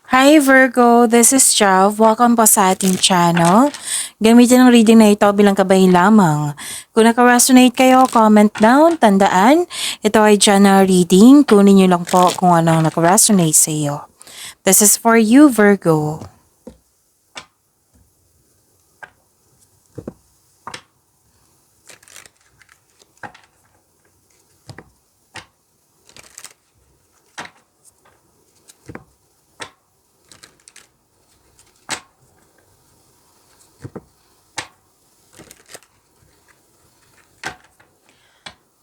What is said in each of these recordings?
Hi Virgo, this is Jav. Welcome po sa ating channel. Gamitin ang reading na ito bilang kabahin lamang. Kung naka-resonate kayo, comment down. Tandaan, ito ay general reading. Kunin nyo lang po kung ano ang naka-resonate sa iyo. This is for you, Virgo.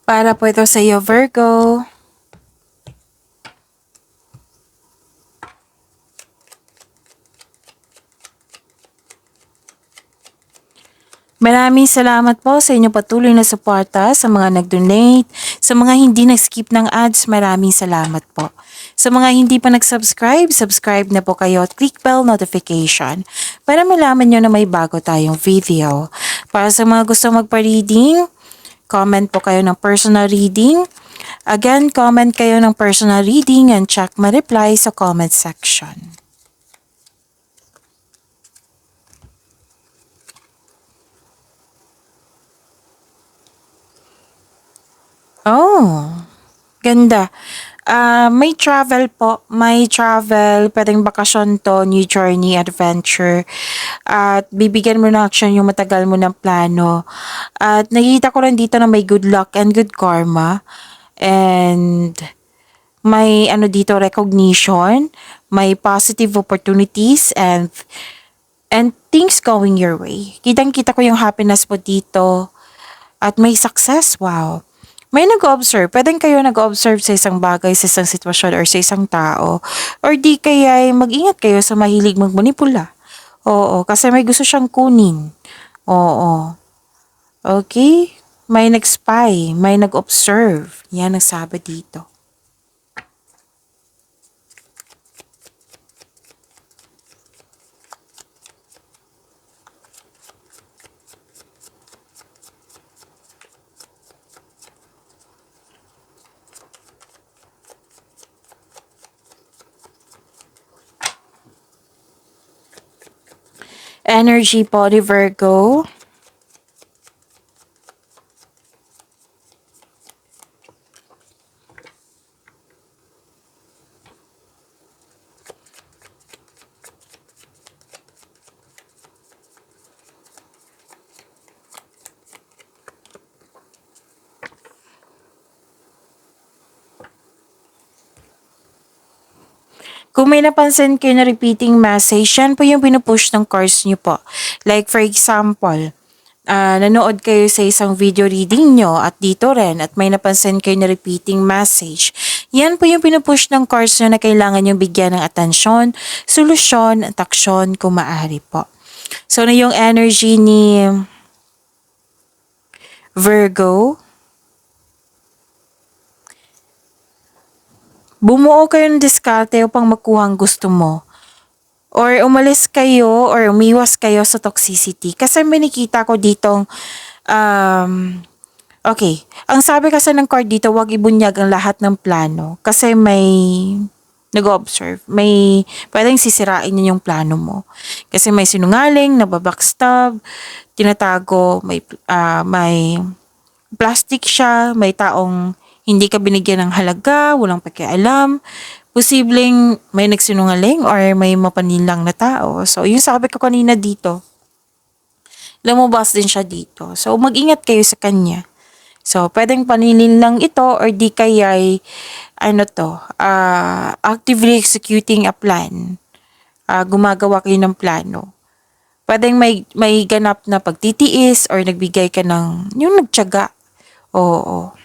Para po ito sa iyo, Virgo. Maraming salamat po sa inyong patuloy na suporta, sa mga nag-donate, sa mga hindi nag-skip ng ads, maraming salamat po. Sa mga hindi pa nag-subscribe, subscribe na po kayo at click bell notification para malaman nyo na may bago tayong video. Para sa mga gusto magpa-reading, comment po kayo ng personal reading. Again, comment kayo ng personal reading and check my reply sa comment section. Oh, ganda. May travel po, may travel, pwedeng bakasyon to, new journey, adventure. At bibigyan mo ng action yung matagal mo ng plano. At nakikita ko rin dito na may good luck and good karma. And may ano dito, recognition, may positive opportunities and things going your way. Kitang-kita ko yung happiness mo dito. At may success, wow. May nag-observe, pwedeng kayo nag-observe sa isang bagay, sa isang sitwasyon, or sa isang tao. Or di kaya mag-ingat kayo sa mahilig magmanipula. Oo, kasi may gusto siyang kunin. Oo. Okay? May nag-spy, may nag-observe. Yan ang sabi dito. Energy po ni Virgo. Kung may napansin kayo na repeating message, yan po yung pinupush ng cards nyo po. Like for example, nanood kayo sa isang video reading nyo at dito rin at may napansin kayo na repeating message. Yan po yung pinupush ng cards nyo na kailangan yung bigyan ng atensyon, solusyon at aksyon kung maaari po. So na yung energy ni Virgo. Bumuo kayo ng diskarte upang makuha ang gusto mo. Or umalis kayo or umiwas kayo sa toxicity. Kasi may nakita ko ditong, okay, ang sabi kasi ng card dito, huwag ibunyag ang lahat ng plano. Kasi may nag-observe, may pwedeng sisirain niya yung plano mo. Kasi may sinungaling, nababackstab, tinatago, may plastic siya, may taong hindi ka binigyan ng halaga, walang pakialam, posibleng may nagsinungaling or may mapanilang na tao. So, yung sabi ko kanina dito, lumabas din siya dito. So, mag-ingat kayo sa kanya. So, pwedeng panilin lang ito or di kaya actively executing a plan. Gumagawa kayo ng plano. Pwedeng may ganap na pagtitiis or nagbigay ka ng, yung nagtiyaga. Oo.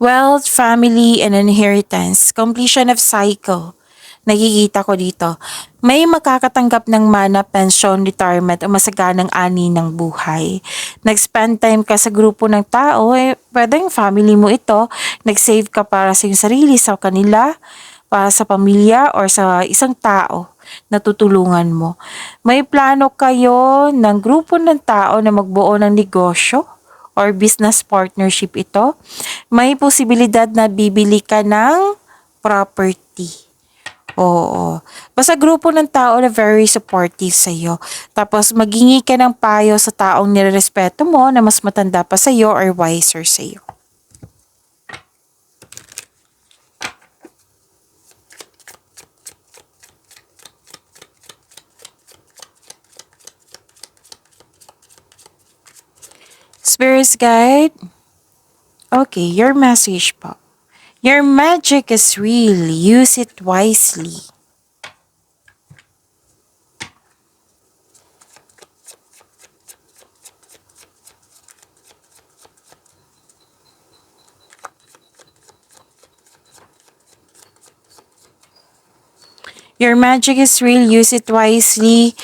Wealth, family, and inheritance. Completion of cycle. Nakikita ko dito. May makakatanggap ng mana, pension, retirement o masaganang ani ng buhay. Nag-spend time ka sa grupo ng tao, pwedeng family mo ito. Nag-save ka para sa iyong sarili, sa kanila. para sa pamilya or sa isang tao na tutulungan mo. May plano kayo ng grupo ng tao na magbuo ng negosyo or business partnership ito. May posibilidad na bibili ka ng property. Oo. Basta grupo ng tao na very supportive sa'yo. Tapos maghingi ka ng payo sa taong nirerespeto mo na mas matanda pa sa'yo or wiser sa'yo. Spirits guide. Okay, your message po. Your magic is real. Use it wisely. Your magic is real. Use it wisely.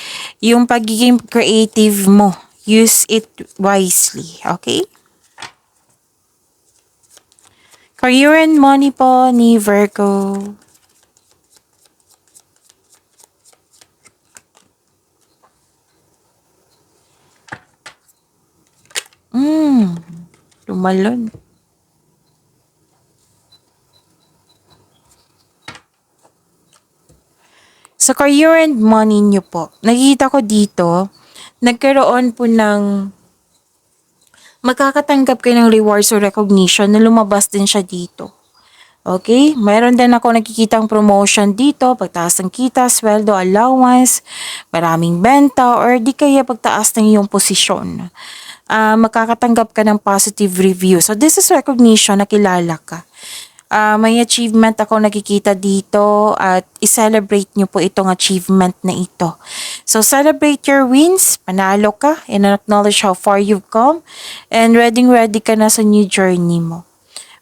Yung pagiging creative mo. Use it wisely. Okay? Career and money po ni Virgo. Lumalon. Sa career and money nyo po, nakikita ko dito, nagkaroon po ng magkakatanggap kayo ng rewards or recognition na lumabas din siya dito. Okay? Mayroon din ako nakikitang promotion dito, pagtaas ng kita, sweldo, allowance, maraming benta, or di kaya pagtaas ng iyong posisyon. Makakatanggap ka ng positive review. So, this is recognition na kilala ka. May achievement ako nakikita dito at i-celebrate nyo po itong achievement na ito. So, celebrate your wins, panalo ka, and acknowledge how far you've come, and ready ka na sa new journey mo.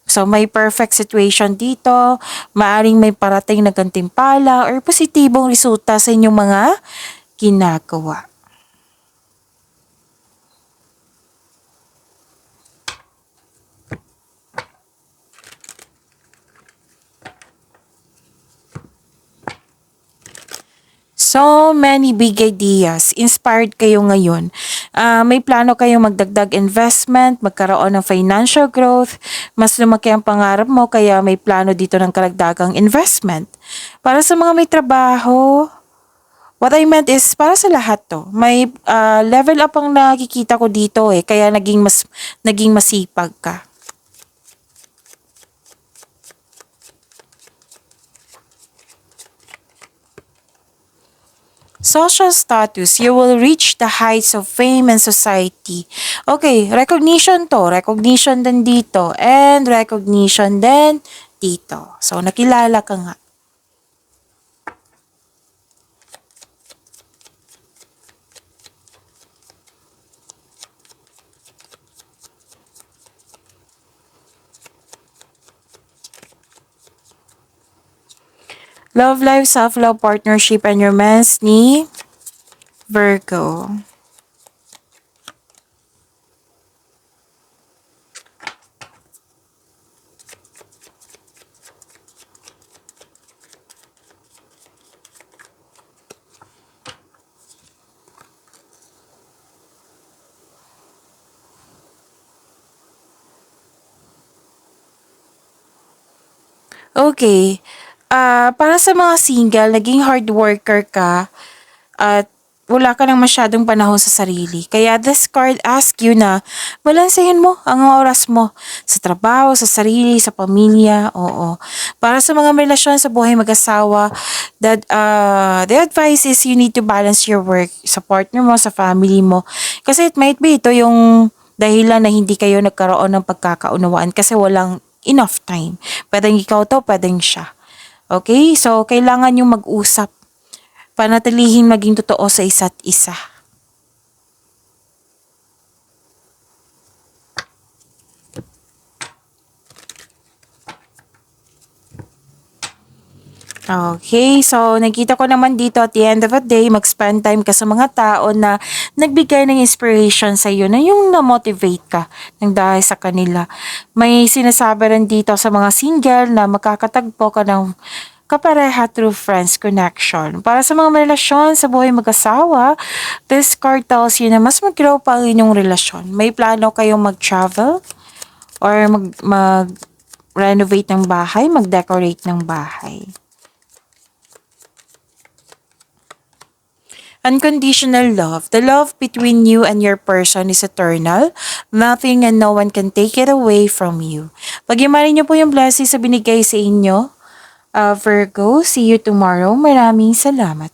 So, may perfect situation dito, maaring may parating na gantimpala or positibong resulta sa inyong mga ginagawa. So many big ideas. Inspired kayo ngayon. May plano kayong magdagdag investment, magkaroon ng financial growth, mas lumaki ang pangarap mo kaya may plano dito ng karagdagang investment. Para sa mga may trabaho, what I meant is para sa lahat to. May level up ang nakikita ko dito kaya naging masipag ka. Social status, you will reach the heights of fame and society. Okay, recognition to. Recognition din dito. And recognition din dito. So, nakilala ka nga. Love life, self-love, partnership, and romance ni Virgo. Okay. Para sa mga single, naging hard worker ka at wala ka nang masyadong panahon sa sarili. Kaya this card ask you na balansehin mo ang oras mo sa trabaho, sa sarili, sa pamilya. Oo. Para sa mga relasyon sa buhay mag-asawa, the advice is you need to balance your work sa partner mo, sa family mo. Kasi it might be ito yung dahilan na hindi kayo nagkaroon ng pagkakaunawaan kasi walang enough time. Pwedeng ikaw to, pwedeng siya. Okay? So, kailangan yung mag-usap. Panatilihin maging totoo sa isa't isa. Okay, so nakita ko naman dito at the end of the day, mag-spend time ka sa mga tao na nagbigay ng inspiration sa iyo na yung na-motivate ka ng dahil sa kanila. May sinasabi rin dito sa mga single na makakatagpo ka ng kapareha through friends connection. Para sa mga relasyon sa buhay mag-asawa, this card tells you na mas mag-grow pa ang inyong relasyon. May plano kayong mag-travel or mag-renovate ng bahay, mag-decorate ng bahay. Unconditional love. The love between you and your person is eternal. Nothing and no one can take it away from you. Pag-imanin niyo po yung blessings sa binigay sa inyo. Virgo, see you tomorrow. Maraming salamat.